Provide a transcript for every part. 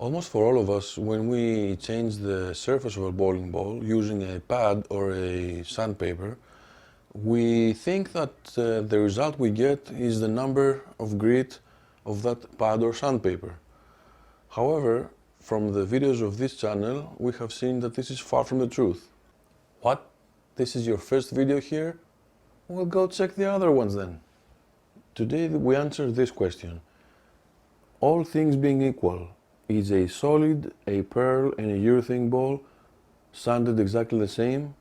Almost for all of us, when we change the surface of a bowling ball using a pad or a sandpaper, we think that the result we get is the number of grit of that pad or sandpaper. However, from the videos of this channel, we have seen that this is far from the truth. What? This is your first video here? Well, go check the other ones then. Today we answer this question. All things being equal, is a solid, a pearl, and a urethane ball sanded exactly the same?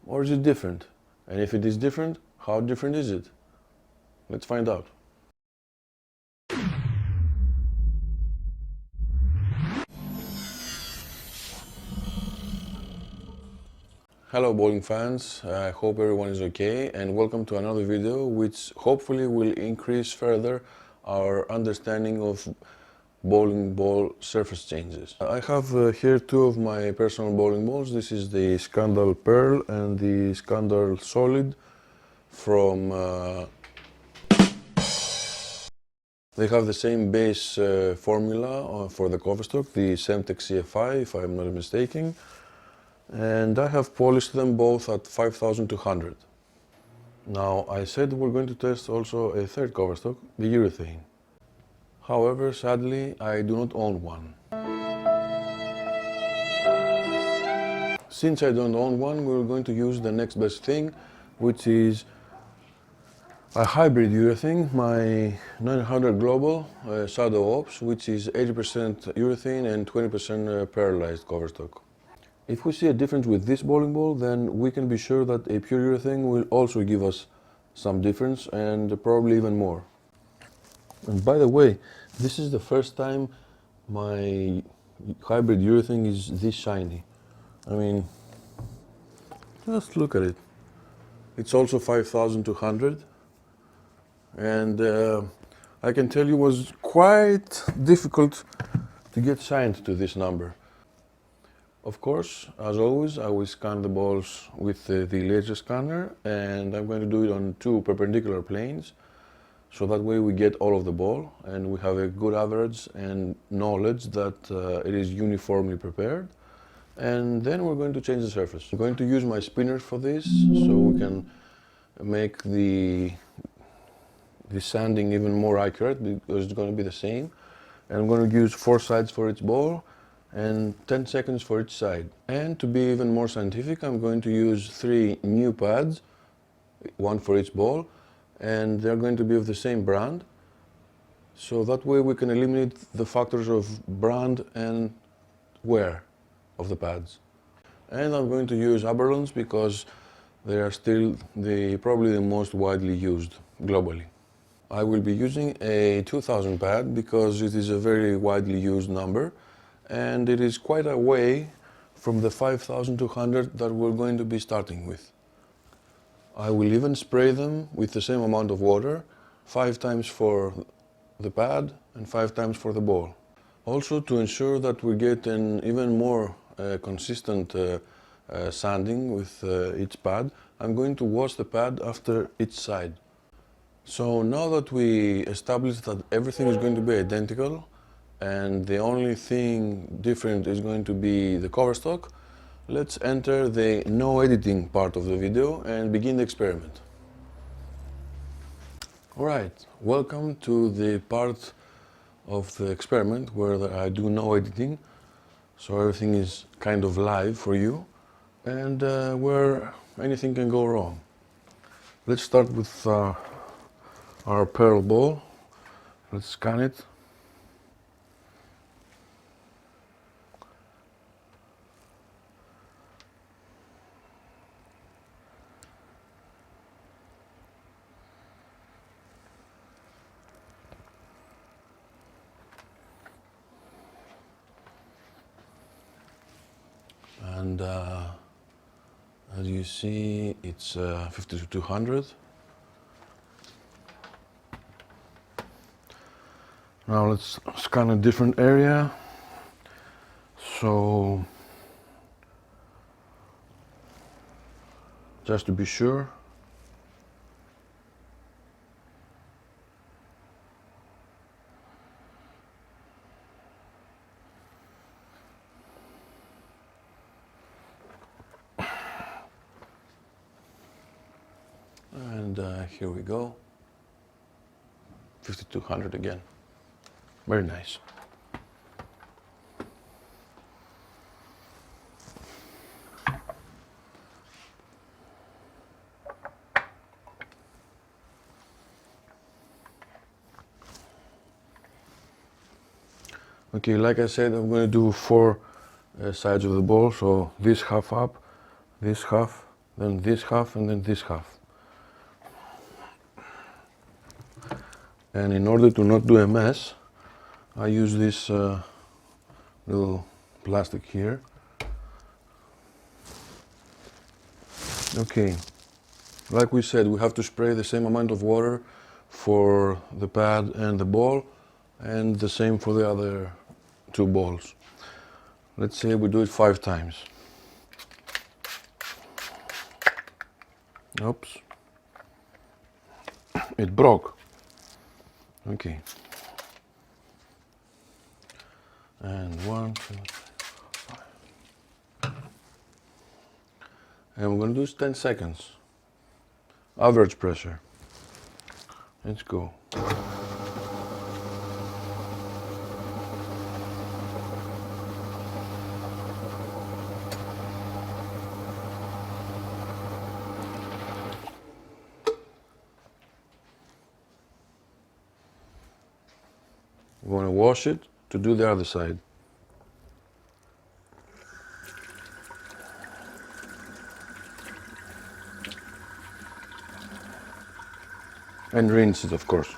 Or is it different? And if it is different, how different is it? Let's find out. Hello bowling fans, I hope everyone is okay and welcome to another video which hopefully will increase further our understanding of bowling ball surface changes. I have here two of my personal bowling balls. This is the Scandal Pearl and the Scandal Solid from they have the same base formula for the cover stock, the Semtex CFI if I'm not mistaken, and I have polished them both at 5200. Now I said we're going to test also a third cover stock, the urethane. However, sadly, I do not own one. Since I don't own one, we're going to use the next best thing, which is a hybrid urethane, my 900 Global Shadow Ops, which is 80% urethane and 20% pearlized cover stock. If we see a difference with this bowling ball, then we can be sure that a pure urethane will also give us some difference and probably even more. And by the way, this is the first time my hybrid urethane is this shiny. I mean, just look at it. It's also 5200 and I can tell you it was quite difficult to get shined to this number. Of course, as always, I will scan the balls with the laser scanner and I'm going to do it on two perpendicular planes. So that way we get all of the ball and we have a good average and knowledge that it is uniformly prepared. And then we're going to change the surface. I'm going to use my spinners for this so we can make the sanding even more accurate because it's going to be the same. And I'm going to use 4 sides for each ball and 10 seconds for each side. And to be even more scientific, I'm going to use 3 new pads, 1 for each ball, and they're going to be of the same brand, so that way we can eliminate the factors of brand and wear of the pads. And I'm going to use Aberlons because they are still probably the most widely used globally. I will be using a 2000 pad because it is a very widely used number and it is quite a way from the 5200 that we're going to be starting with. I will even spray them with the same amount of water, 5 times for the pad and 5 times for the ball. Also, to ensure that we get an even more consistent sanding with each pad, I'm going to wash the pad after each side. So now that we established that everything is going to be identical and the only thing different is going to be the cover stock, let's enter the no editing part of the video and begin the experiment. Alright, welcome to the part of the experiment where I do no editing, so everything is kind of live for you and where anything can go wrong. Let's start with our pearl ball. Let's scan it. And as you see, it's 5200. Now let's scan a different area. So, just to be sure. here we go. 5200 again. Very nice. Okay, like I said, I'm going to do 4 sides of the ball, so this half up, this half, then this half, and then this half. And in order to not do a mess, I use this little plastic here. Okay, like we said, we have to spray the same amount of water for the pad and the ball, and the same for the other 2 balls. Let's say we do it 5 times. Oops. It broke. Okay. And 1, 2, 3, 4, 5. And we're going to do 10 seconds. Average pressure. Let's go. We want to wash it to do the other side. And rinse it, of course.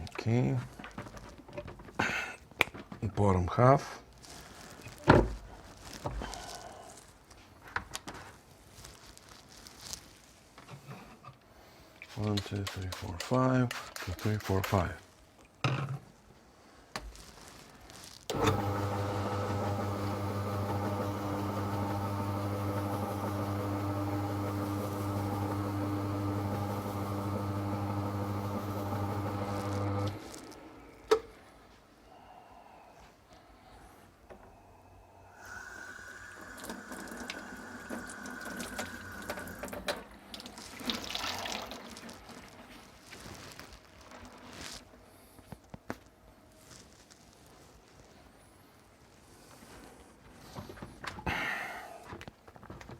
Okay. Bottom half. One, 2, 3, 4, 5. 2, 3, 4, 5.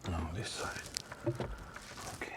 Now this side. Okay.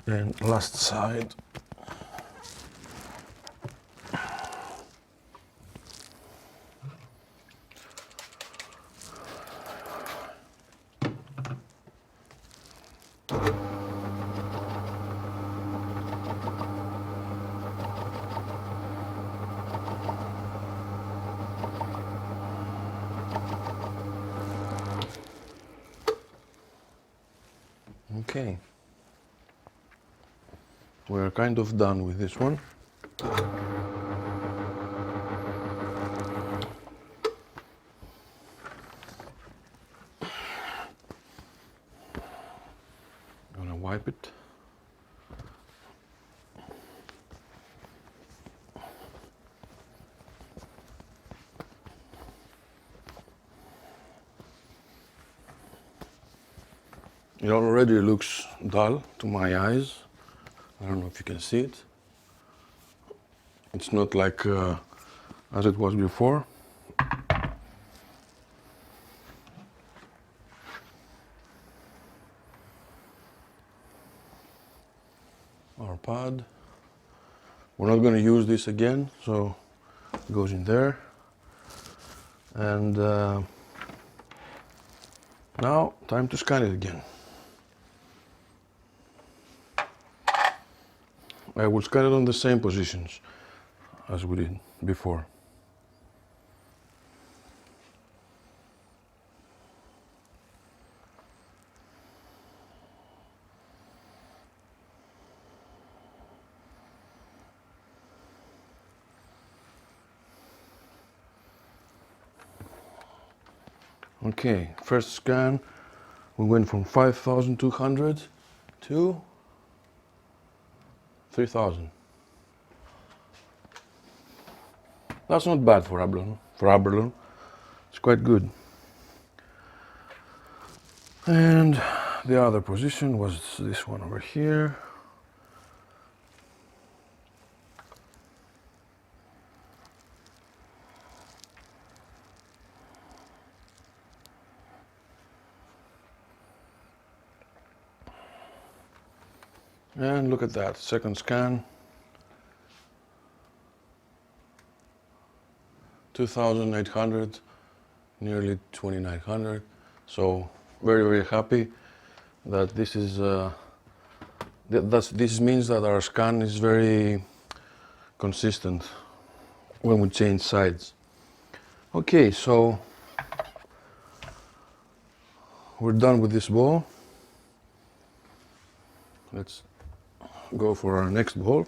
And last side. Okay. We're kind of done with this one. I'm gonna wipe it. It already looks dull to my eyes. I don't know if you can see it. It's not like as it was before. Our pad. We're not going to use this again, so it goes in there. And now, time to scan it again. I will scan it on the same positions. as we did before. Okay, first scan, we went from 5,200 to 3,000. That's not bad for abalone. It's quite good. And the other position was this one over here. And look at that, second scan, 2,800, nearly 2,900. So very, very happy that this is, this means that our scan is very consistent when we change sides. Okay, so we're done with this ball. Let's go for our next ball.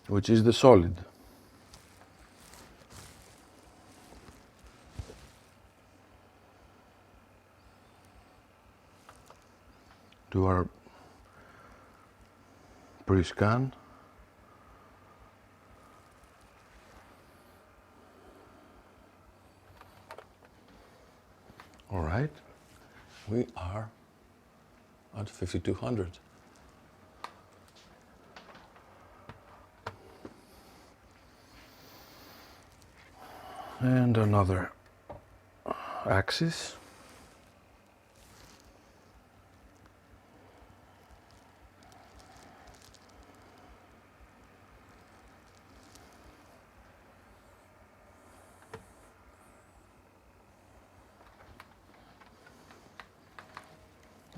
Which is the solid. Do our pre-scan. All right, we are at 5,200. And another axis.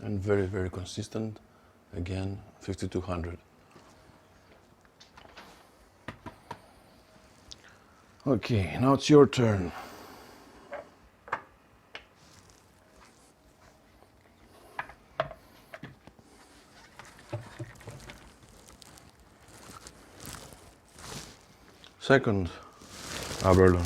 And very, very consistent. Again, 5,200. Okay, now it's your turn. Second abalone.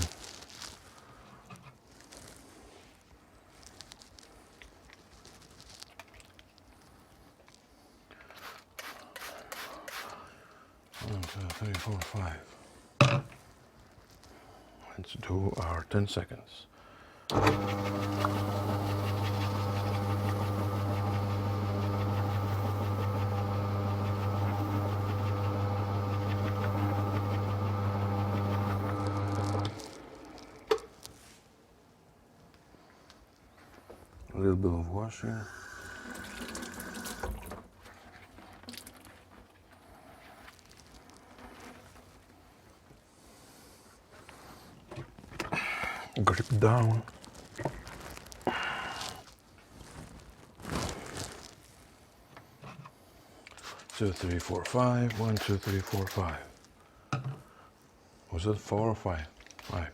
One, two, three, four, five. Let's do our 10 seconds. A little bit of washing. Grip down. 2, 3, 4, 5. 1, 2, 3, 4, 5. Was it 4 or 5? 5.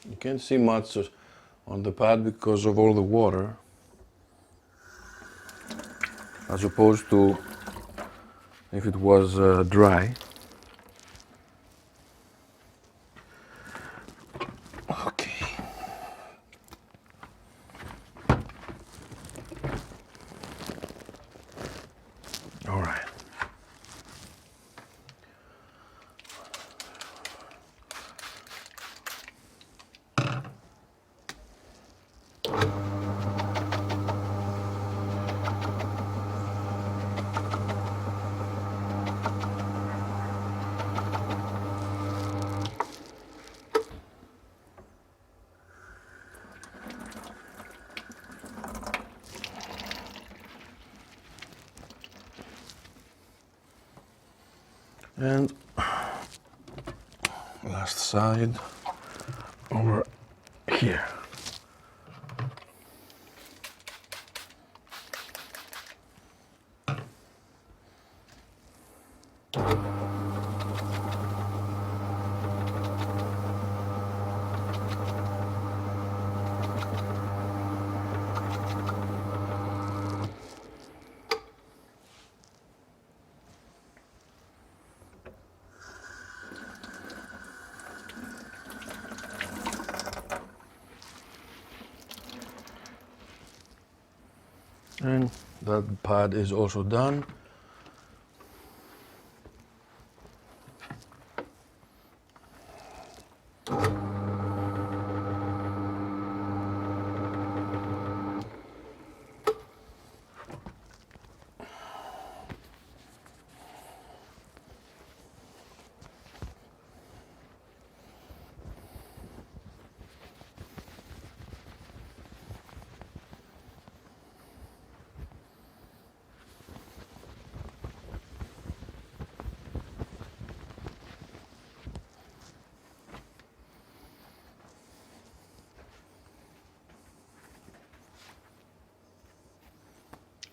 You can't see much on the pad because of all the water, as opposed to if it was dry. Okay. All right. And last side over here. And that pad is also done.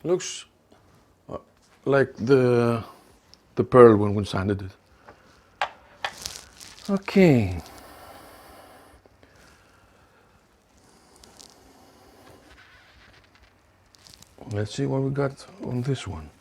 Looks like the pearl when we sanded it. Okay. Let's see what we got on this one.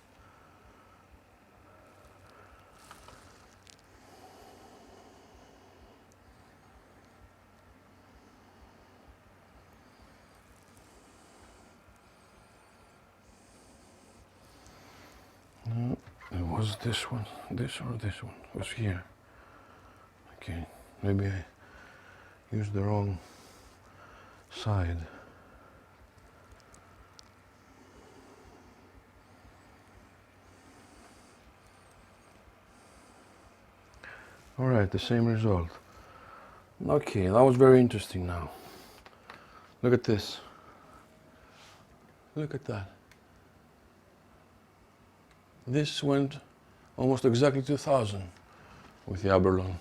It was this one, this or this one, it was here. Okay, maybe I used the wrong side. All right, the same result. Okay, that was very interesting now. Look at this. Look at that. This went almost exactly 2000 with the Aberlon.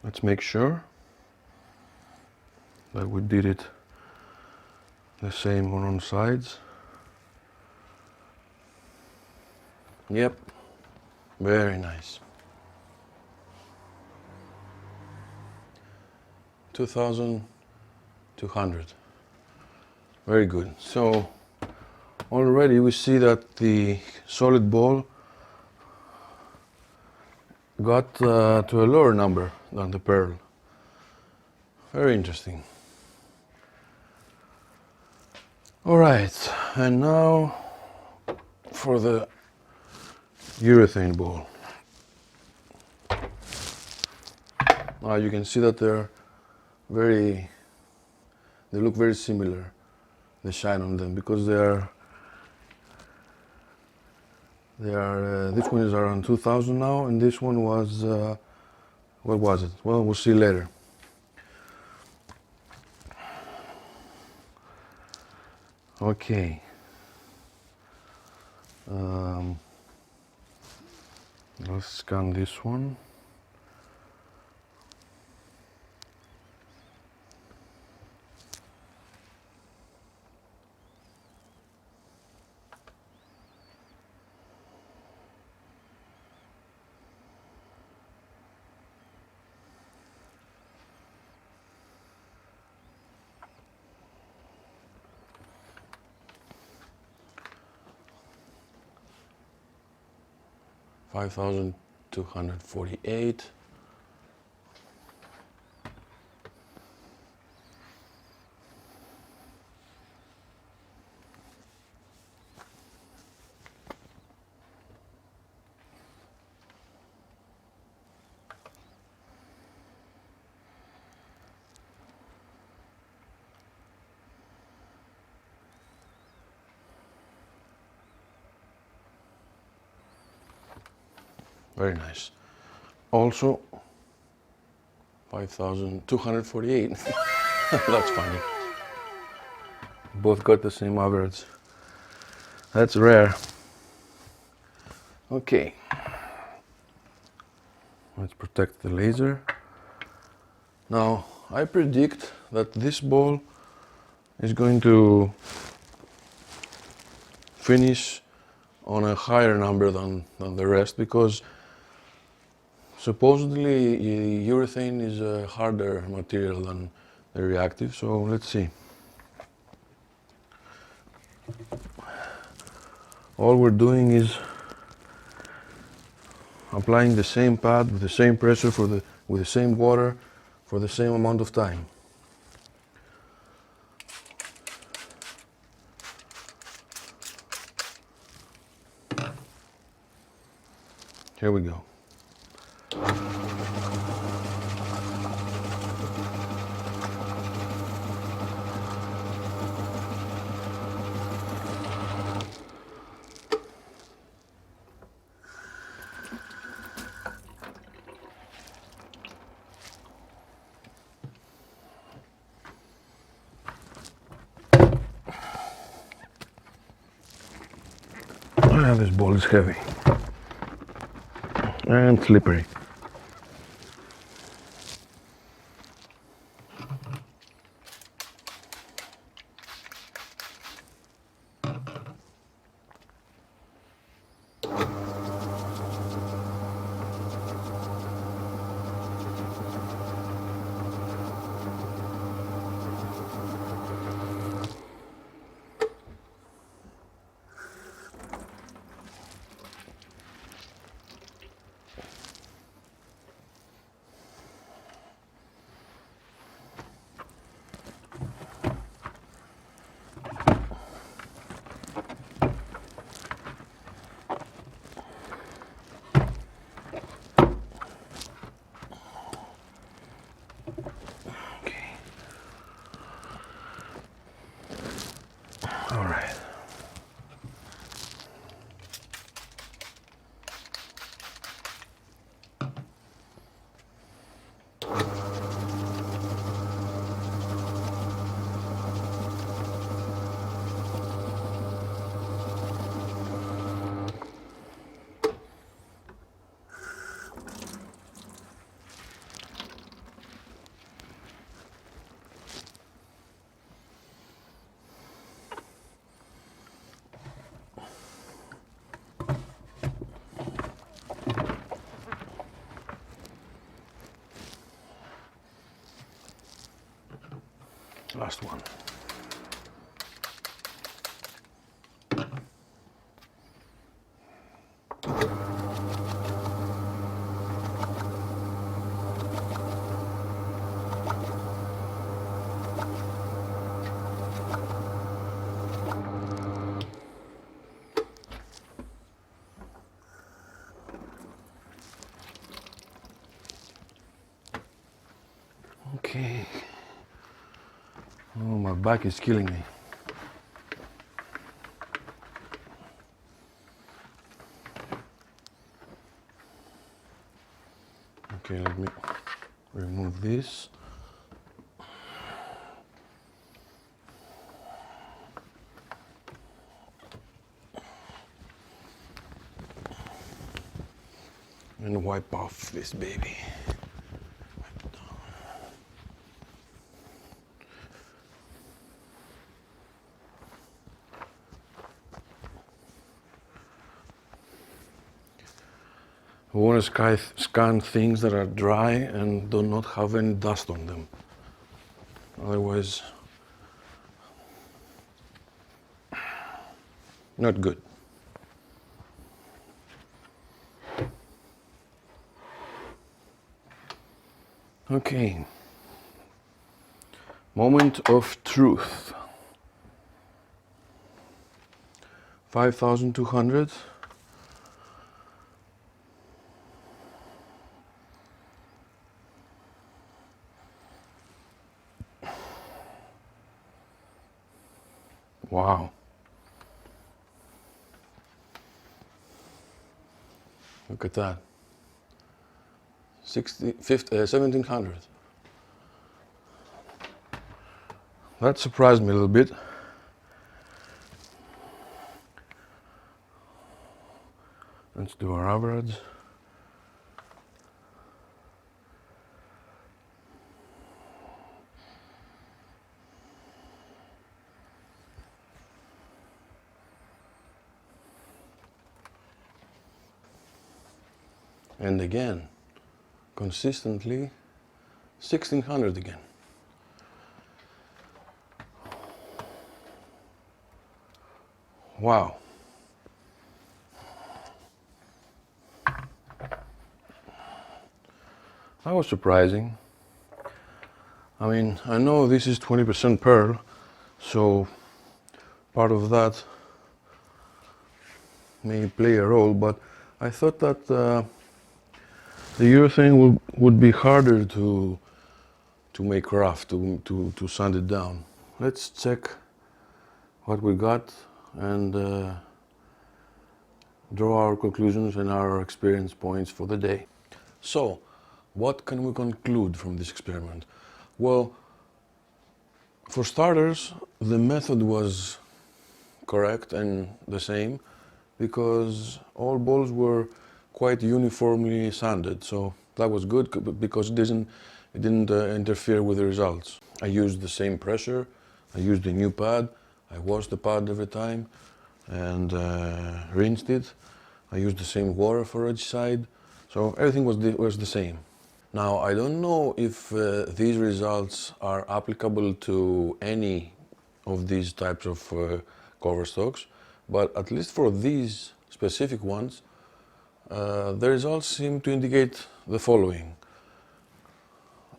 Let's make sure that we did it the same on sides. Yep, very nice. 2200. Very good. So already we see that the solid ball got to a lower number than the pearl. Very interesting. All right, and now for the urethane ball. Now you can see that they look very similar, the shine on them, because they are this one is around 2000 now, and this one was what was it? Well, we'll see later. Okay. Let's scan this one. $5,248. Very nice. Also, 5,248. That's funny. Both got the same average. That's rare. Okay. Let's protect the laser. Now, I predict that this ball is going to finish on a higher number than the rest because supposedly urethane is a harder material than the reactive, so let's see. All we're doing is applying the same pad with the same pressure with the same water for the same amount of time. Here we go. Ah, this ball is heavy and slippery. All right. Last one. Okay. Oh, my back is killing me. Okay, let me remove this. And wipe off this baby. We want to scan things that are dry and do not have any dust on them. Otherwise, not good. Okay. Moment of truth. 5,200. Wow. Look at that. 1700. That surprised me a little bit. Let's do our average. And again, consistently 1600 again. Wow. That was surprising. I mean, I know this is 20% pearl, so part of that may play a role, but I thought that the urethane would be harder to make rough, to sand it down. Let's check what we got and draw our conclusions and our experience points for the day. So, what can we conclude from this experiment? Well, for starters, the method was correct and the same because all balls were quite uniformly sanded, so that was good because it didn't interfere with the results. I used the same pressure, I used a new pad, I washed the pad every time and rinsed it. I used the same water for each side, so everything was the same. Now, I don't know if these results are applicable to any of these types of cover stocks, but at least for these specific ones, the results seem to indicate the following.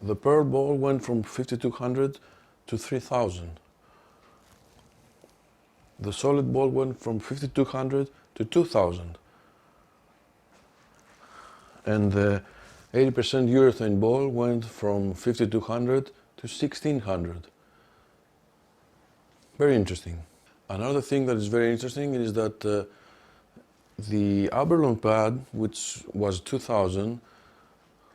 The pearl ball went from 5200 to 3000. The solid ball went from 5200 to 2000. And the 80% urethane ball went from 5200 to 1600. Very interesting. Another thing that is very interesting is that the Aberlon pad, which was 2000,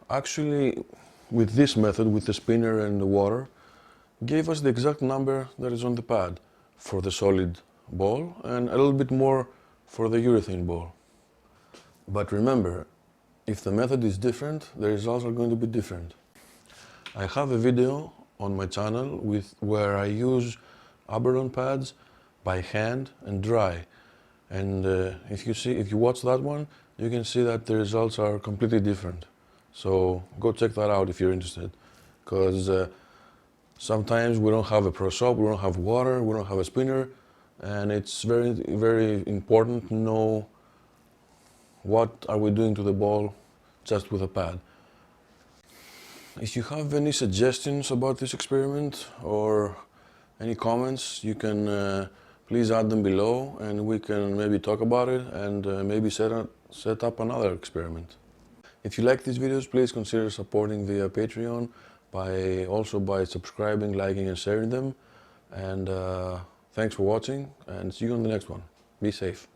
actually with this method, with the spinner and the water, gave us the exact number that is on the pad for the solid ball and a little bit more for the urethane ball. But remember, if the method is different, the results are going to be different. I have a video on my channel where I use Aberlon pads by hand and dry. And if you watch that one, you can see that the results are completely different. So go check that out if you're interested. Because sometimes we don't have a pro shop, we don't have water, we don't have a spinner, and it's very, very important to know what are we doing to the ball just with a pad. If you have any suggestions about this experiment or any comments, you can please add them below and we can maybe talk about it and maybe set up another experiment. If you like these videos, please consider supporting via Patreon by subscribing, liking and sharing them. And thanks for watching and see you on the next one. Be safe.